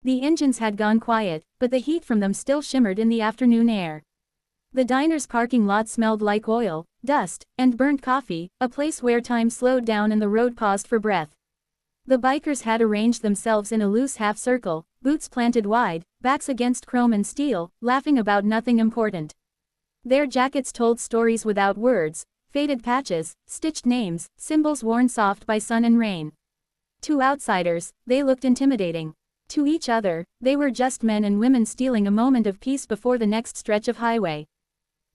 The engines had gone quiet, but the heat from them still shimmered in the afternoon air. The diner's parking lot smelled like oil, dust, and burnt coffee, a place where time slowed down and the road paused for breath. The bikers had arranged themselves in a loose half-circle, boots planted wide, backs against chrome and steel, laughing about nothing important. Their jackets told stories without words, faded patches, stitched names, symbols worn soft by sun and rain. To outsiders, they looked intimidating. To each other, they were just men and women stealing a moment of peace before the next stretch of highway.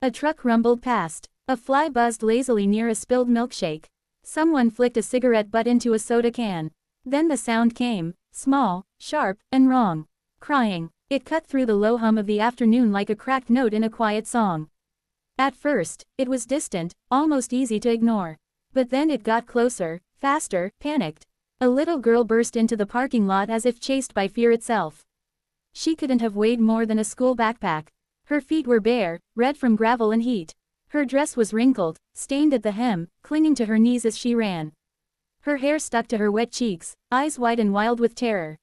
A truck rumbled past. A fly buzzed lazily near a spilled milkshake. Someone flicked a cigarette butt into a soda can. Then the sound came, small, sharp, and wrong. Crying. It cut through the low hum of the afternoon like a cracked note in a quiet song. At first, it was distant, almost easy to ignore. But then it got closer, faster, panicked. A little girl burst into the parking lot as if chased by fear itself. She couldn't have weighed more than a school backpack. Her feet were bare, red from gravel and heat. Her dress was wrinkled, stained at the hem, clinging to her knees as she ran. Her hair stuck to her wet cheeks, eyes wide and wild with terror.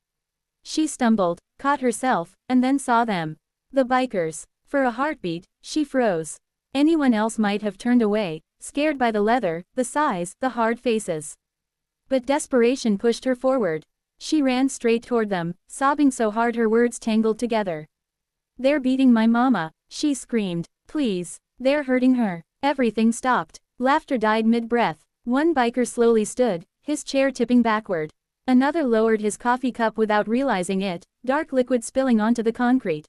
She stumbled, caught herself, and then saw them. The bikers. For a heartbeat, she froze. Anyone else might have turned away, scared by the leather, the size, the hard faces. But desperation pushed her forward. She ran straight toward them, sobbing so hard her words tangled together. "They're beating my mama," she screamed. "Please. They're hurting her." Everything stopped. Laughter died mid-breath. One biker slowly stood, his chair tipping backward. Another lowered his coffee cup without realizing it, dark liquid spilling onto the concrete.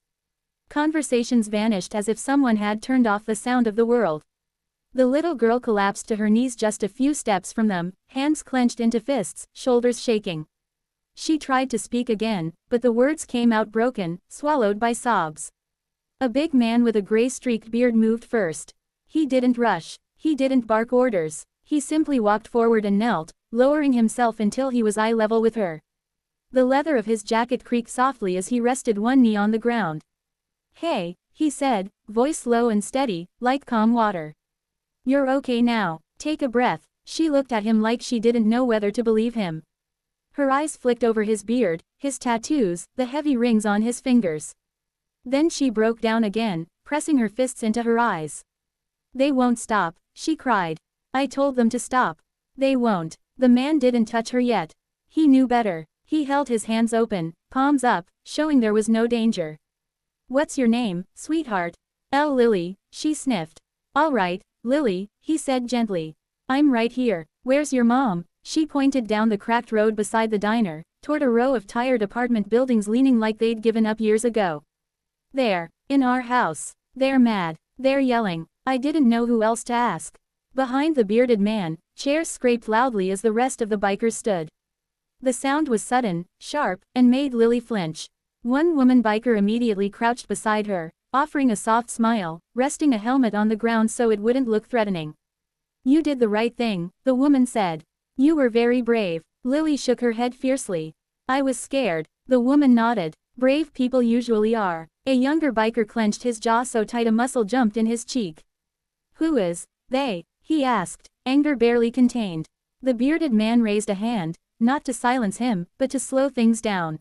Conversations vanished as if someone had turned off the sound of the world. The little girl collapsed to her knees just a few steps from them, hands clenched into fists, shoulders shaking. She tried to speak again, but the words came out broken, swallowed by sobs. A big man with a gray-streaked beard moved first. He didn't rush. He didn't bark orders. He simply walked forward and knelt, lowering himself until he was eye level with her. The leather of his jacket creaked softly as he rested one knee on the ground. "Hey," he said, voice low and steady, like calm water. "You're okay now. Take a breath." She looked at him like she didn't know whether to believe him. Her eyes flicked over his beard, his tattoos, the heavy rings on his fingers. Then she broke down again, pressing her fists into her eyes. "They won't stop," she cried. "I told them to stop. They won't." The man didn't touch her yet. He knew better. He held his hands open, palms up, showing there was no danger. "What's your name, sweetheart?" "Lily," she sniffed. "All right, Lily," he said gently. "I'm right here. Where's your mom?" She pointed down the cracked road beside the diner, toward a row of tired apartment buildings leaning like they'd given up years ago. "There. In our house. They're mad. They're yelling. I didn't know who else to ask." Behind the bearded man, chairs scraped loudly as the rest of the bikers stood. The sound was sudden, sharp, and made Lily flinch. One woman biker immediately crouched beside her, offering a soft smile, resting a helmet on the ground so it wouldn't look threatening. "You did the right thing," the woman said. "You were very brave." Lily shook her head fiercely. "I was scared." The woman nodded. "Brave people usually are." A younger biker clenched his jaw so tight a muscle jumped in his cheek. "Who is they?" he asked, anger barely contained. The bearded man raised a hand, not to silence him, but to slow things down.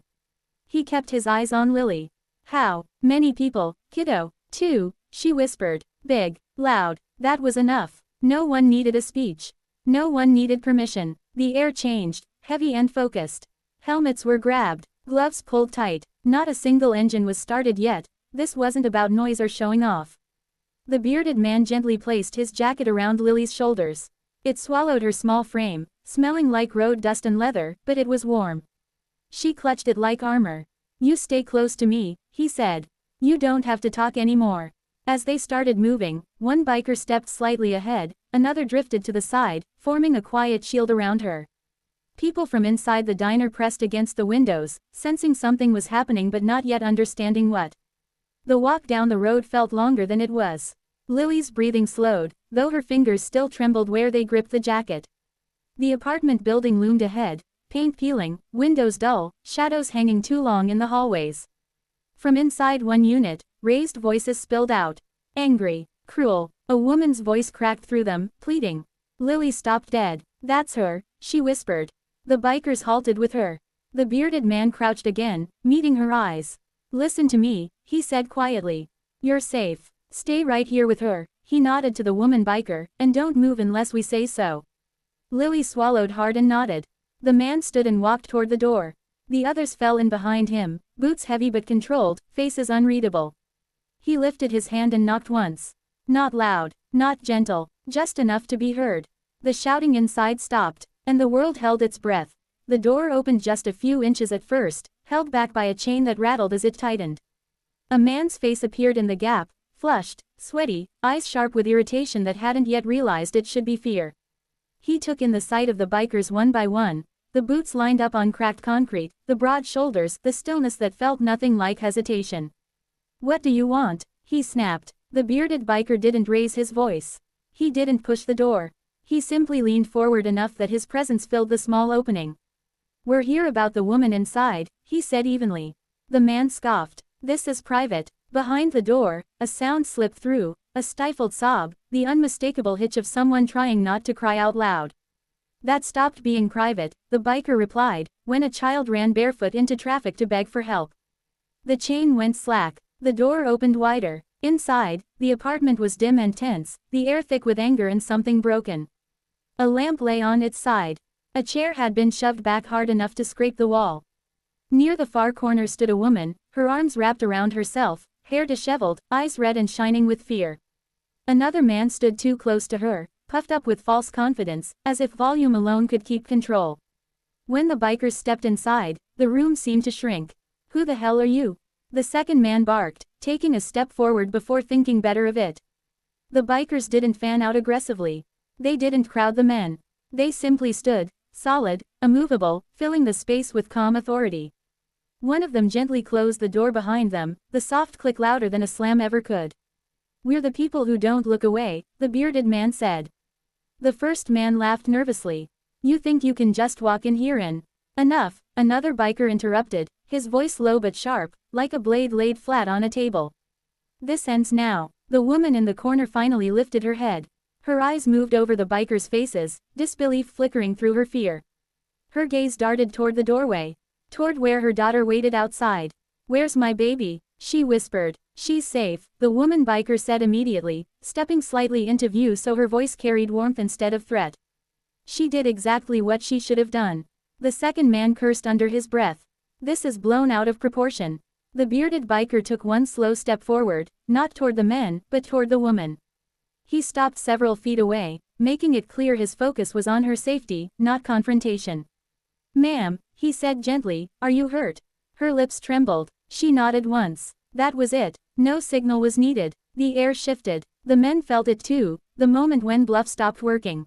He kept his eyes on Lily. "How many people, kiddo?" "Two," she whispered. "Big, loud." That was enough. No one needed a speech. No one needed permission. The air changed, heavy and focused. Helmets were grabbed, gloves pulled tight. Not a single engine was started yet. This wasn't about noise or showing off. The bearded man gently placed his jacket around Lily's shoulders. It swallowed her small frame, smelling like road dust and leather, but it was warm. She clutched it like armor. "You stay close to me," he said. "You don't have to talk anymore." As they started moving, one biker stepped slightly ahead, another drifted to the side, forming a quiet shield around her. People from inside the diner pressed against the windows, sensing something was happening but not yet understanding what. The walk down the road felt longer than it was. Lily's breathing slowed, though her fingers still trembled where they gripped the jacket. The apartment building loomed ahead, paint peeling, windows dull, shadows hanging too long in the hallways. From inside one unit, raised voices spilled out. Angry, cruel. A woman's voice cracked through them, pleading. Lily stopped dead. "That's her," she whispered. The bikers halted with her. The bearded man crouched again, meeting her eyes. Listen to me, he said quietly. You're safe. Stay right here with her. He nodded to the woman biker, and don't move unless we say so. Lily swallowed hard and nodded. The man stood and walked toward the door. The others fell in behind him, boots heavy but controlled, faces unreadable. He lifted his hand and knocked once. Not loud, not gentle, just enough to be heard. The shouting inside stopped, and the world held its breath. The door opened just a few inches at first, held back by a chain that rattled as it tightened. A man's face appeared in the gap, flushed, sweaty, eyes sharp with irritation that hadn't yet realized it should be fear. He took in the sight of the bikers one by one, the boots lined up on cracked concrete, the broad shoulders, the stillness that felt nothing like hesitation. What do you want? He snapped. The bearded biker didn't raise his voice. He didn't push the door. He simply leaned forward enough that his presence filled the small opening. We're here about the woman inside, he said evenly. The man scoffed. This is private. Behind the door, a sound slipped through, a stifled sob, the unmistakable hitch of someone trying not to cry out loud. That stopped being private, the biker replied, when a child ran barefoot into traffic to beg for help. The chain went slack. The door opened wider. Inside, the apartment was dim and tense, the air thick with anger and something broken. A lamp lay on its side. A chair had been shoved back hard enough to scrape the wall. Near the far corner stood a woman, her arms wrapped around herself, hair disheveled, eyes red and shining with fear. Another man stood too close to her, puffed up with false confidence, as if volume alone could keep control. When the bikers stepped inside, the room seemed to shrink. Who the hell are you? The second man barked, taking a step forward before thinking better of it. The bikers didn't fan out aggressively. They didn't crowd the men. They simply stood, solid, immovable, filling the space with calm authority. One of them gently closed the door behind them, the soft click louder than a slam ever could. We're the people who don't look away, the bearded man said. The first man laughed nervously. You think you can just walk in here and... Enough, another biker interrupted, his voice low but sharp, like a blade laid flat on a table. This ends now. The woman in the corner finally lifted her head. Her eyes moved over the bikers' faces, disbelief flickering through her fear. Her gaze darted toward the doorway. Toward where her daughter waited outside. Where's my baby? She whispered. She's safe, the woman biker said immediately, stepping slightly into view so her voice carried warmth instead of threat. She did exactly what she should have done. The second man cursed under his breath. This is blown out of proportion. The bearded biker took one slow step forward, not toward the men, but toward the woman. He stopped several feet away, making it clear his focus was on her safety, not confrontation. Ma'am, he said gently, are you hurt? Her lips trembled. She nodded once. That was it. No signal was needed. The air shifted. The men felt it too, the moment when bluff stopped working.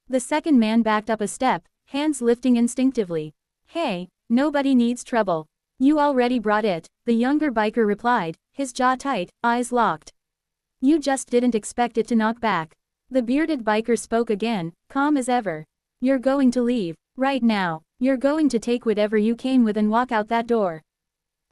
The second man backed up a step, hands lifting instinctively. Hey, nobody needs trouble. You already brought it, the younger biker replied, his jaw tight, eyes locked. You just didn't expect it to knock back. The bearded biker spoke again, calm as ever. You're going to leave, right now. You're going to take whatever you came with and walk out that door.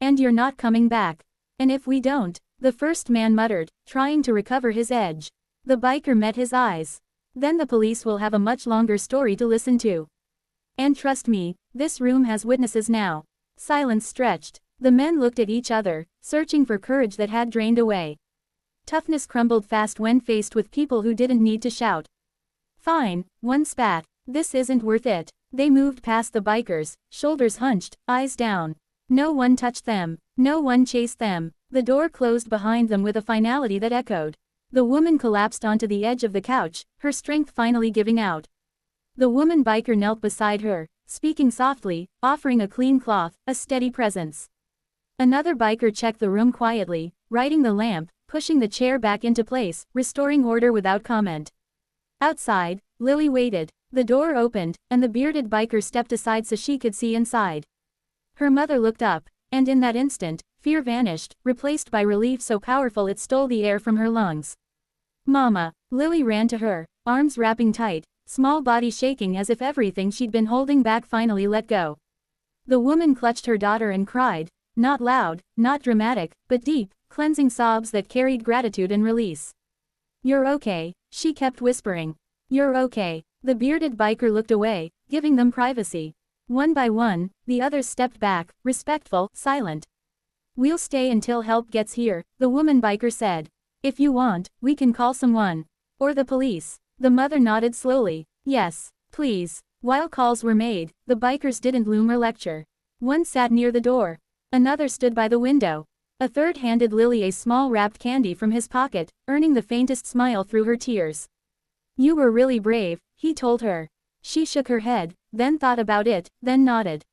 And you're not coming back. And if we don't, the first man muttered, trying to recover his edge. The biker met his eyes. Then the police will have a much longer story to listen to. And trust me, this room has witnesses now. Silence stretched. The men looked at each other, searching for courage that had drained away. Toughness crumbled fast when faced with people who didn't need to shout. Fine, one spat. This isn't worth it. They moved past the bikers, shoulders hunched, eyes down. No one touched them. No one chased them. The door closed behind them with a finality that echoed. The woman collapsed onto the edge of the couch, her strength finally giving out. The woman biker knelt beside her, speaking softly, offering a clean cloth, a steady presence. Another biker checked the room quietly, righting the lamp, pushing the chair back into place, restoring order without comment. Outside, Lily waited. The door opened, and the bearded biker stepped aside so she could see inside. Her mother looked up, and in that instant, fear vanished, replaced by relief so powerful it stole the air from her lungs. Mama. Lily ran to her, arms wrapping tight, small body shaking as if everything she'd been holding back finally let go. The woman clutched her daughter and cried, not loud, not dramatic, but deep, cleansing sobs that carried gratitude and release. You're okay, she kept whispering. You're okay. The bearded biker looked away, giving them privacy. One by one, the others stepped back, respectful, silent. "We'll stay until help gets here," the woman biker said. "If you want, we can call someone. Or the police." The mother nodded slowly. "Yes, please." While calls were made, the bikers didn't loom or lecture. One sat near the door. Another stood by the window. A third handed Lily a small wrapped candy from his pocket, earning the faintest smile through her tears. "You were really brave," he told her. She shook her head, then thought about it, then nodded.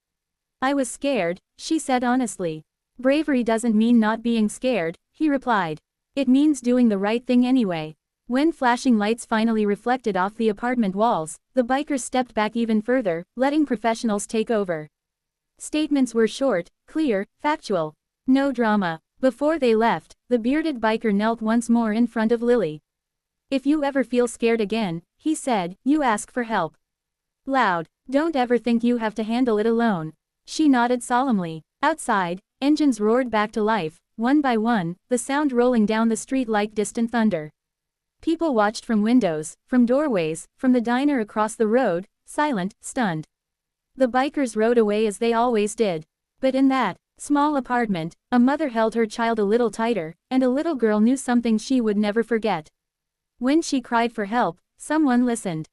"I was scared," she said honestly. "Bravery doesn't mean not being scared," he replied. "It means doing the right thing anyway." When flashing lights finally reflected off the apartment walls, the bikers stepped back even further, letting professionals take over. Statements were short, clear, factual. No drama. Before they left, the bearded biker knelt once more in front of Lily. "If you ever feel scared again," he said, "you ask for help. Loud. Don't ever think you have to handle it alone." She nodded solemnly. Outside, engines roared back to life, one by one, the sound rolling down the street like distant thunder. People watched from windows, from doorways, from the diner across the road, silent, stunned. The bikers rode away as they always did. But in that small apartment, a mother held her child a little tighter, and a little girl knew something she would never forget. When she cried for help, someone listened.